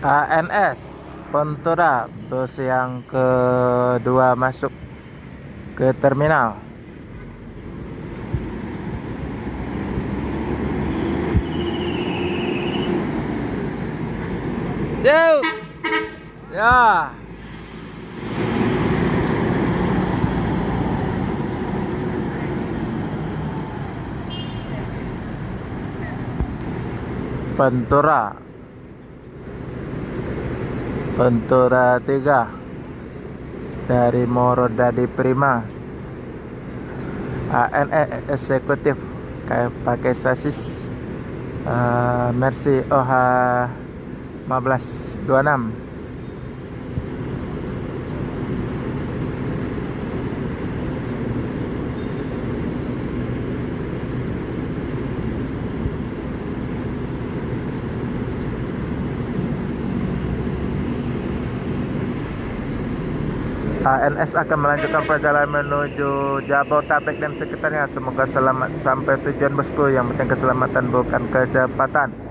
ANS Pantura, bus yang kedua masuk ke terminal. Jauh ya. Pantura 3 dari Morodadi Prima, ANS eksekutif kayak pakai sasis Mercy OH 1526. ANS akan melanjutkan perjalanan menuju Jabodetabek dan sekitarnya. Semoga selamat sampai tujuan bosku. Yang penting keselamatan bukan kecepatan.